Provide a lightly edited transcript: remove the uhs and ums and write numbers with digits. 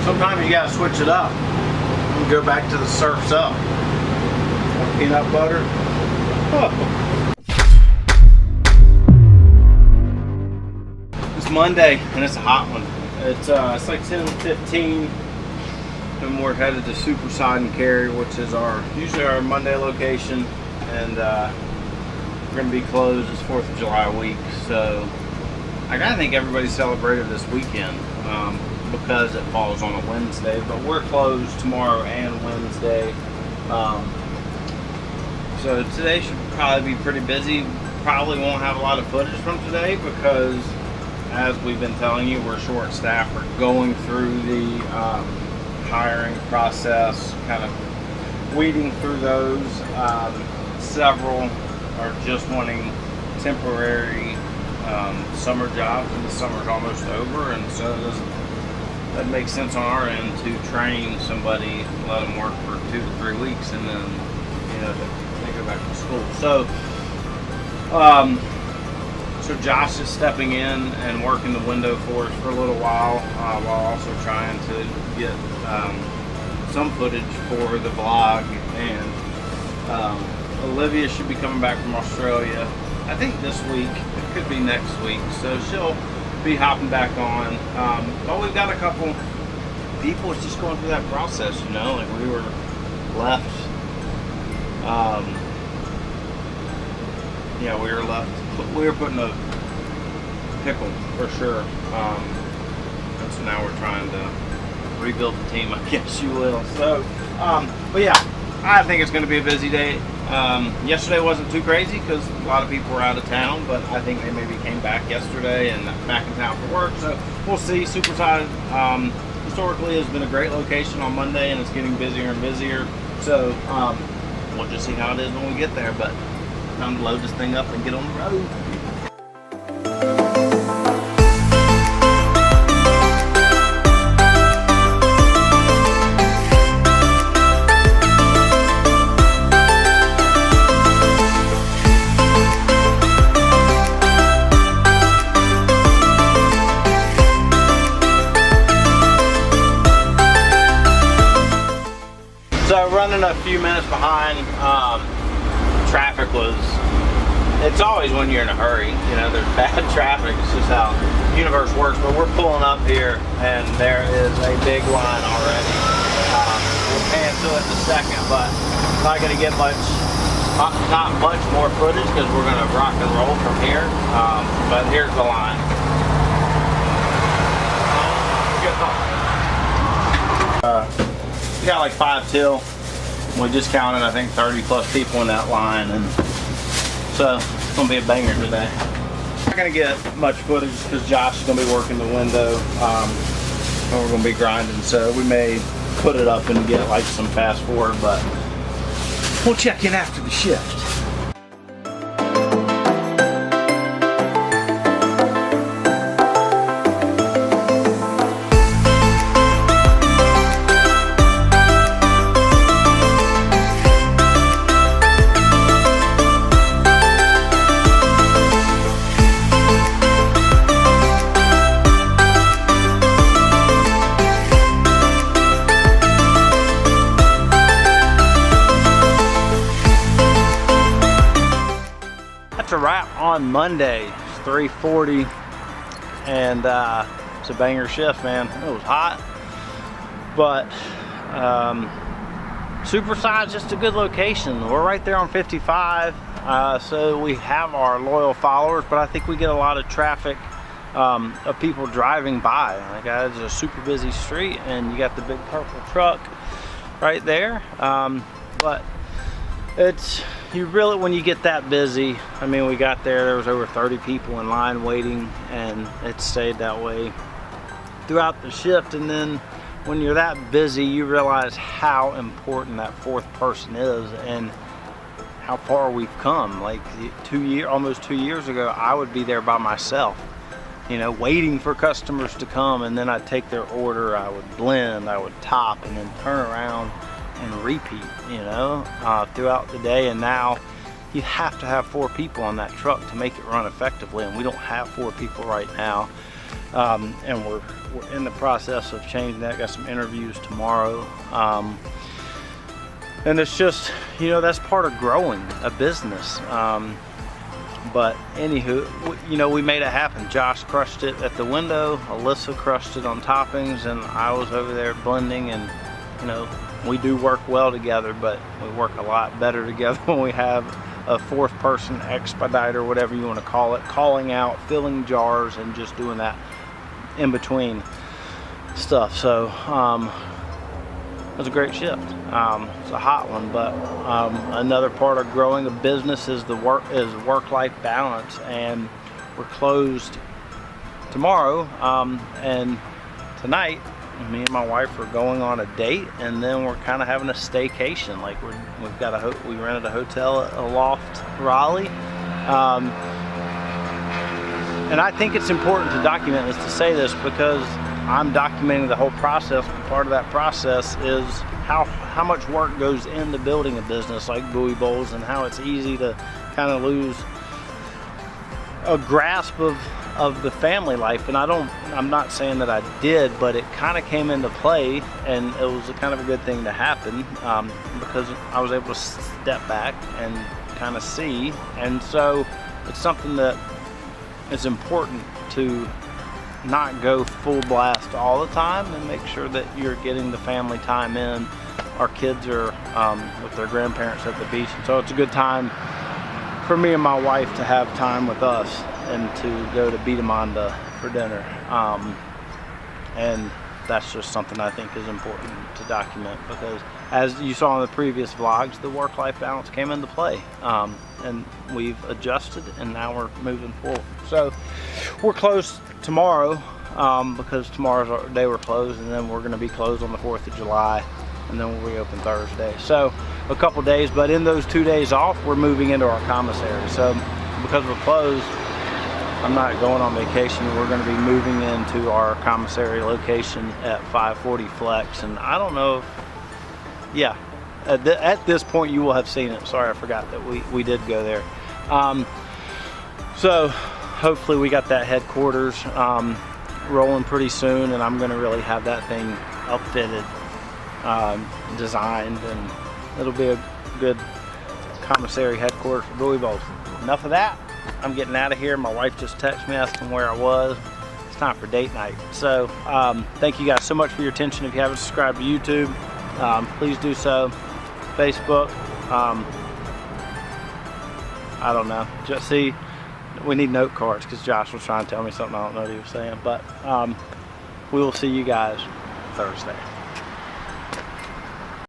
Sometimes you gotta switch it up and go back to the surf's up. Peanut butter. Oh. It's Monday and it's a hot one. It's like 10:15 and we're headed to Super-Sod in Cary, which is usually our Monday location, and we're gonna be closed. It's 4th of July week, so I gotta think everybody celebrated this weekend because it falls on a Wednesday, but we're closed tomorrow and Wednesday. So today should probably be pretty busy. Probably won't have a lot of footage from today because, as we've been telling you, we're short-staffed. We're going through the hiring process, kind of weeding through those. Several are just wanting temporary summer jobs, and the summer's almost over, and so that makes sense on our end to train somebody, let them work for 2 to 3 weeks, and then they go back to school. So so Josh is stepping in and working the window for us for a little while also trying to get some footage for the vlog, and Olivia should be coming back from Australia, I think this week. It could be next week, so she'll be hopping back on. But we've got a couple people just going through that process, like we were left we were putting a pickle for sure, and so now we're trying to rebuild the team, I guess you will. So but yeah, I think it's going to be a busy day. Yesterday wasn't too crazy because a lot of people were out of town, but I think they maybe came back yesterday and back in town for work, so we'll see. Super-Sod historically has been a great location on Monday, and it's getting busier and busier, so we'll just see how it is when we get there, but time to load this thing up and get on the road. So running a few minutes behind. Traffic it's always when you're in a hurry, there's bad traffic. It's just how the universe works. But we're pulling up here and there is a big line already. We'll pan to it in a second, but not going to get not much more footage because we're going to rock and roll from here. But here's the line. We got like 5 till. We just counted, I think, 30 plus people in that line, and so it's gonna be a banger today. Not gonna get much footage because Josh is gonna be working the window, and we're gonna be grinding, so we may put it up and get like some fast forward, but we'll check in after the shift. A wrap on Monday. It's 3:40 and it's a banger shift, man. It was hot, but Super-Sod's just a good location. We're right there on 55, so we have our loyal followers, but I think we get a lot of traffic of people driving by. Like, it's a super busy street, and you got the big purple truck right there, but you really, when you get that busy, I mean, we got there was over 30 people in line waiting, and it stayed that way throughout the shift. And then when you're that busy, you realize how important that 4th person is and how far we've come. Like almost 2 years ago, I would be there by myself, waiting for customers to come, and then I'd take their order, I would blend, I would top, and then turn around and repeat, throughout the day. And now you have to have 4 people on that truck to make it run effectively, and we don't have 4 people right now. and we're in the process of changing that. Got some interviews tomorrow, and it's just, you know, that's part of growing a business. But anywho, you know, we made it happen. Josh crushed it at the window, Alyssa crushed it on toppings, and I was over there blending. And you know, we do work well together, but we work a lot better together when we have a fourth person expediter, whatever you want to call it, calling out, filling jars, and just doing that in between stuff. So it was a great shift. It's a hot one, but another part of growing a business is work-life balance, and we're closed tomorrow, and tonight me and my wife are going on a date, and then we're kind of having a staycation. Like we rented a hotel at a loft, Raleigh, and I think it's important to document this, to say this, because I'm documenting the whole process. Part of that process is how much work goes into building a business like Buoy Bowls, and how it's easy to kind of lose a grasp of the family life. And I'm not saying that I did, but it kind of came into play, and it was kind of a good thing to happen, because I was able to step back and kind of see. And so it's something that is important to not go full blast all the time, and make sure that you're getting the family time in. Our kids are with their grandparents at the beach, and so it's a good time for me and my wife to have time with us and to go to Beatamanda for dinner. And that's just something I think is important to document, because as you saw in the previous vlogs, the work-life balance came into play, and we've adjusted, and now we're moving forward. So we're closed tomorrow, because tomorrow's our day we're closed, and then we're going to be closed on the 4th of July, and then we'll reopen Thursday. So a couple days, but in those 2 days off, we're moving into our commissary. So because we're closed, I'm not going on vacation. We're going to be moving into our commissary location at 540 Flex, and I don't know if, yeah, at this point you will have seen it. Sorry, I forgot that we did go there. So hopefully we got that headquarters rolling pretty soon, and I'm going to really have that thing upfitted, designed, and it'll be a good commissary headquarters for Buoy Bowls. Enough of that. I'm getting out of here. My wife just texted me asking where I was. It's time for date night. So thank you guys so much for your attention. If you haven't subscribed to YouTube, please do so. Facebook, I don't know. Just see, we need note cards, because Josh was trying to tell me something I don't know what he was saying. But we will see you guys Thursday.